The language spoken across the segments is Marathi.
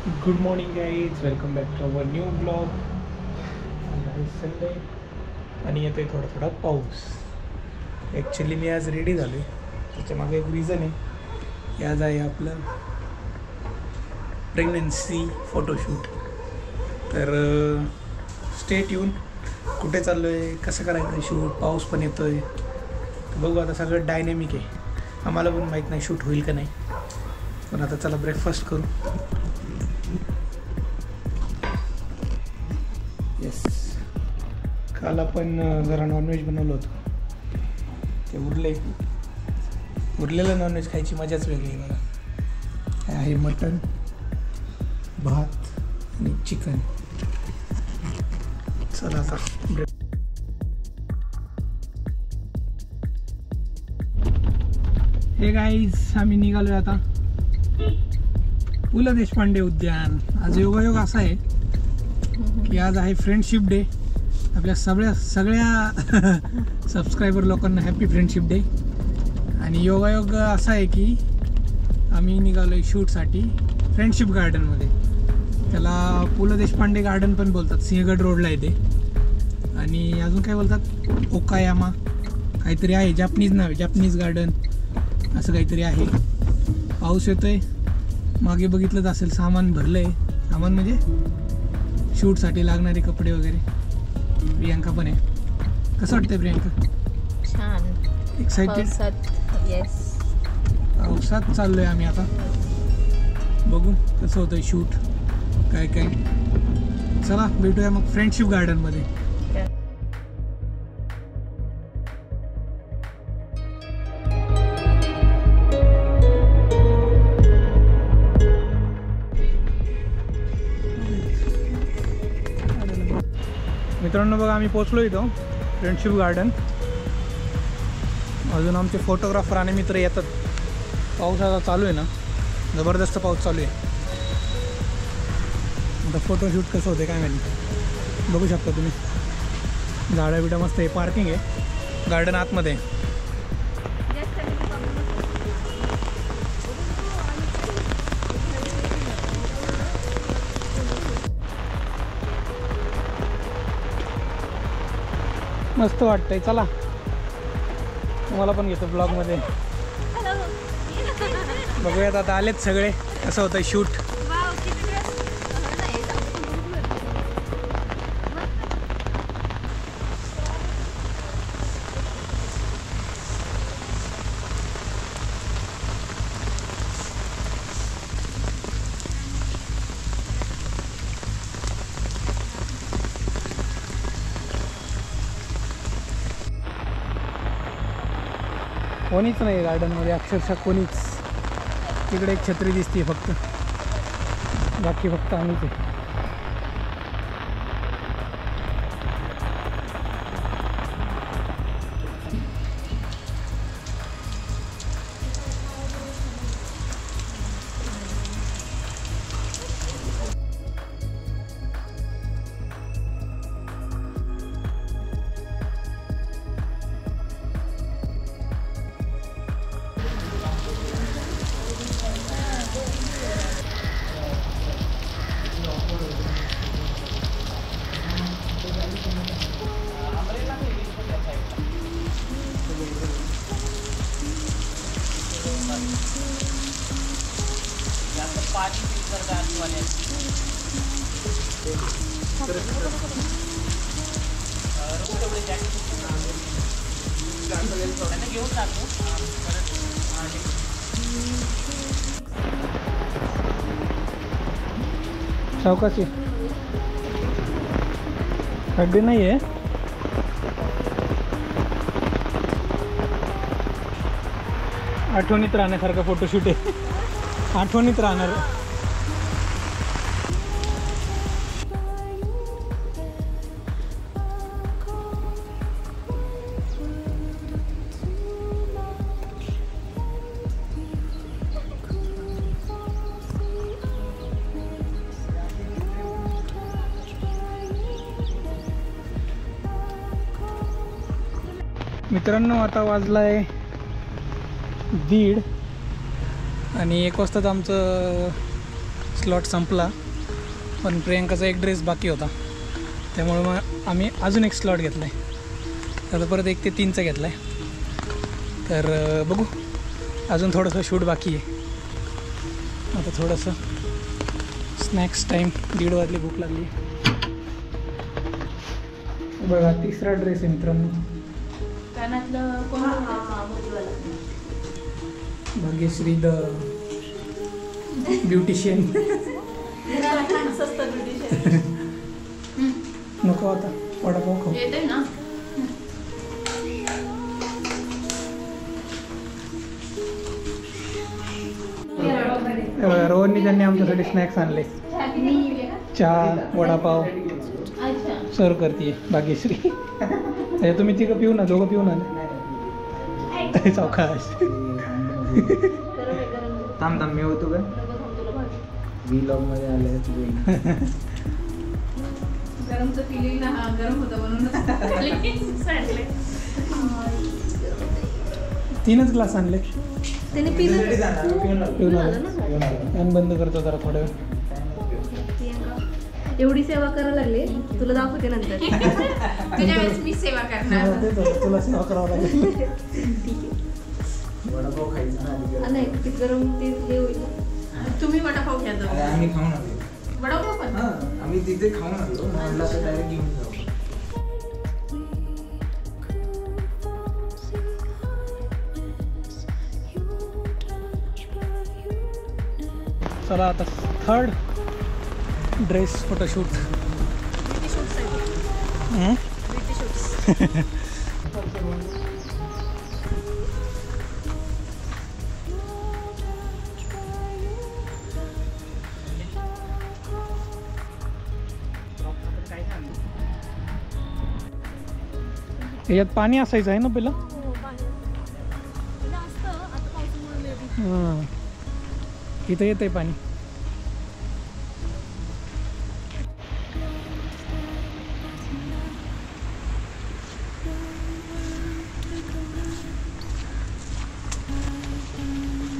Good morning guys, welcome back to our new blog. Sunday आणि येतो आहे थोडा थोडा पाऊस. ॲक्च्युली मी आज रेडी झालो आहे, त्याच्यामागे एक रिझन आहे. आज आहे आपलं प्रेग्नन्सी फोटोशूट. तर स्टेट येऊन कुठे चाललो आहे, कसं करायचं शूट, पाऊस पण येतो आहे. तर बघू आता, सगळं डायनॅमिक आहे. आम्हाला पण माहीत नाही शूट होईल का नाही, पण आता चला ब्रेकफास्ट करू. येस, काल आपण जरा नॉनव्हेज बनवलं होतं, ते उरलेलं नॉनव्हेज खायची मजाच वेगळी आहे. मला हे आहे मटन, भात आणि चिकन. चला आता हे गाईज, आम्ही निघालो आहे आता पु ल देशपांडे उद्यान. आज योगायोग असा आहे की आज आहे फ्रेंडशिप डे. आपल्या सगळ्या सबस्क्रायबर लोकांना हॅपी फ्रेंडशिप डे. आणि योगायोग असा आहे की आम्ही निघालो आहे शूटसाठी फ्रेंडशिप गार्डनमध्ये. त्याला पु ल देशपांडे गार्डन पण बोलतात, सिंहगड रोडला आहे ते. आणि अजून काय बोलतात, ओकायामा काहीतरी आहे, जापनीज नाव आहे, जापनीज गार्डन असं काहीतरी आहे. पाऊस येतो आहे, मागे बघितलंच असेल सामान भरलं आहे. सामान म्हणजे शूटसाठी लागणारे कपडे वगैरे. प्रियांका पण आहे. कसं वाटतंय प्रियांका? छान, एक्साइटेड. येस, पावसात चाललो आहे आम्ही आता. बघू कसं होतं शूट, काय काय. चला भेटूया मग फ्रेंडशिप गार्डनमध्ये. मित्रांनो बघा, आम्ही पोचलो इथं फ्रेंडशिप गार्डन. अजून आमचे फोटोग्राफर आणि मित्र येतात. पाऊस आता चालू आहे ना, जबरदस्त पाऊस चालू आहे. आता फोटोशूट कसं होते काय माहिती. बघू शकता तुम्ही, झाडं बिडं मस्त आहे. पार्किंग आहे, गार्डन आतमध्ये आहे. मस्त वाटतंय. चला तुम्हाला पण घेतो ब्लॉगमध्ये. बघूयात आता, आलेत सगळे. कसं होतं शूट. कोणीच नाही गार्डनमध्ये, अक्षरशः कोणीच. तिकडे एक छत्री दिसते फक्त, बाकी फक्त आम्हीच आहे. सावकाशी, खड्डे नाही आहे. आठवणीत राहण्यासारखा फोटोशूट आहे, आठवणीत राहणार. मित्रांनो आता वाजला आहे 1:30 आणि 1 वाजताच आमचं स्लॉट संपला, पण प्रियंकाचा एक ड्रेस बाकी होता, त्यामुळे मग आम्ही अजून एक स्लॉट घेतला आहे. आता परत 1 ते 3चा घेतला आहे. तर बघू, अजून थोडंसं शूट बाकी आहे. आता थोडंसं स्नॅक्स टाईम, 1:30 वाजली, भूक लागली. बघा 3रा ड्रेस आहे मित्रांनो. Bhagyashree the beautician. नको आता वडापाव खाऊ. रोहननी त्यांनी आमच्यासाठी स्नॅक्स आणले. चहा, वडापाव सर्व करते भाग्यश्री. तुम्ही तिघं पिऊ ना, दोघं पिऊ ना. चौकाश थांब मी होतो का व्लॉग मध्ये आले. गरमचं पिली ना, हा गरम होतं म्हणून 3च ग्लास आणले. त्याने पिलं पिऊन आलं. बंद करतो जरा थोड्या वेळ. एवढी सेवा करायला लागली, तुला दाखवते नंतर. तुझ्या वेळेस मी सेवा करणार. तुला सेवा करावं लागेल. वडापाव खायचा नाही, ते गरम ते हे होईल. तुम्ही वडापाव घ्या. आम्ही खाऊन आलो. वडापाव पण आम्ही तिथे खाऊन आलो, म्हणलं तर डायरेक्ट घेऊन जाऊ. चला आता 3rd ड्रेस फोटोशूट. याच्यात पाणी असायचं आहे ना पहिलं. हां, इथं येतंय पाणी.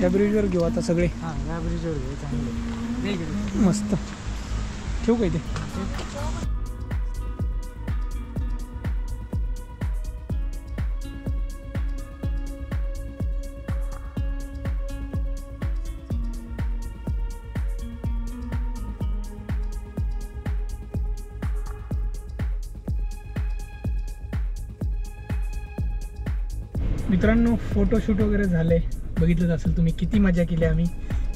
या ब्रिजवर घेऊ आता सगळे. हां, या ब्रिजवर घेऊ. चांगलं मस्त. ठेवू का इथे? मित्रांनो, फोटोशूट वगैरे झाले, बघितलंच असेल तुम्ही किती मजा केली आम्ही,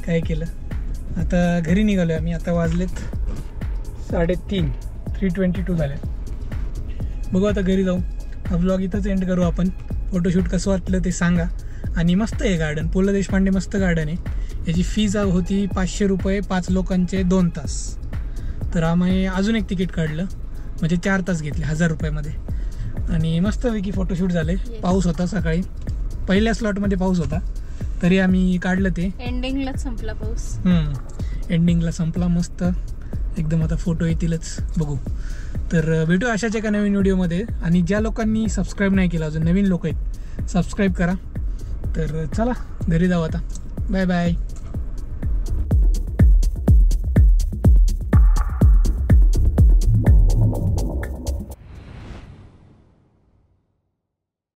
काय केलं. आता घरी निघालो आम्ही. आता वाजलेत 3:30, 3:22 झाले. बघू आता घरी जाऊ. हा व्लॉग इथंच एंड करू आपण. फोटोशूट कसं वाटलं ते सांगा. आणि मस्त आहे गार्डन, पु ल देशपांडे मस्त गार्डन आहे. याची फीज होती 500 रुपये, 5 लोकांचे 2 तास. तर आम्ही अजून एक तिकीट काढलं, म्हणजे 4 तास घेतले 1000 रुपयामध्ये. आणि मस्तपैकी फोटोशूट झाले. पाऊस होता सकाळी, पहिल्या स्लॉटमध्ये पाऊस होता, तरी आम्ही काढलं ते. एंडिंगलाच संपला पाऊस. एंडिंगला संपला मस्त एकदम. आता फोटो येतीलच, बघू. तर भेटू अशाच एका नवीन व्हिडिओमध्ये. आणि ज्या लोकांनी सबस्क्राईब नाही केलं अजून, नवीन लोक आहेत, सबस्क्राईब करा. तर चला घरी जाऊ आता. Bye bye.